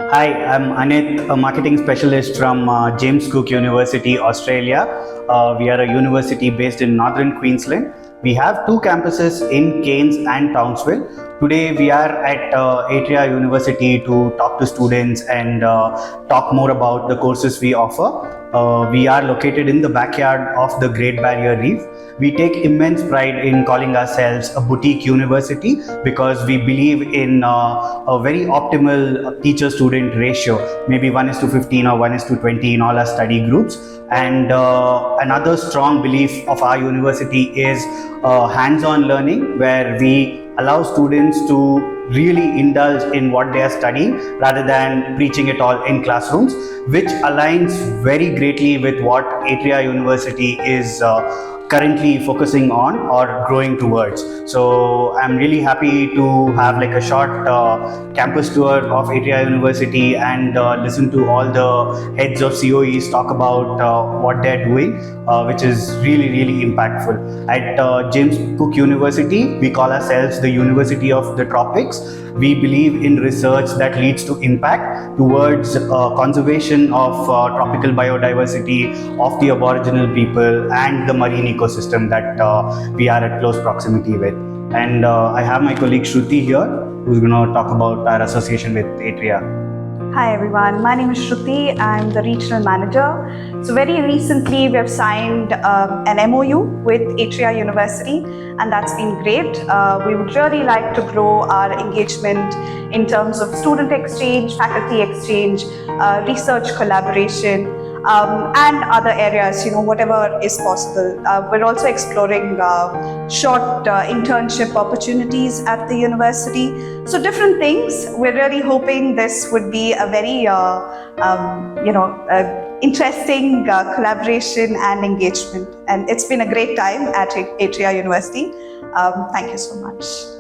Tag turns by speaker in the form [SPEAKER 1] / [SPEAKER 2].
[SPEAKER 1] Hi, I'm Anit, a marketing specialist from James Cook University, Australia. We are a university based in northern Queensland. We have two campuses in Cairns and Townsville. Today we are at Atria University to talk to students and talk more about the courses we offer. We are located in the backyard of the Great Barrier Reef. We take immense pride in calling ourselves a boutique university because we believe in a very optimal teacher-student ratio, maybe 1:15 or 1:20 in all our study groups. And another strong belief of our university is hands-on learning, where we allow students to really indulge in what they are studying rather than preaching it all in classrooms, which aligns very greatly with what Atria University is currently focusing on or growing towards. So I'm really happy to have like a short campus tour of Atria University and listen to all the heads of COEs talk about what they're doing, which is really impactful. At James Cook University, we call ourselves the University of the Tropics. We believe in research that leads to impact towards conservation of tropical biodiversity of the Aboriginal people and the marine ecosystem that we are at close proximity with. And I have my colleague Shruti here, who's going to talk about our association with Atria.
[SPEAKER 2] Hi everyone, my name is Shruti. I'm the regional manager. So very recently we have signed an MOU with Atria University, and that's been great. We would really like to grow our engagement in terms of student exchange, faculty exchange, research collaboration, and other areas, whatever is possible. We're also exploring short internship opportunities at the university. So different things. We're really hoping this would be a very, interesting collaboration and engagement. And it's been a great time at Atria University. Thank you so much.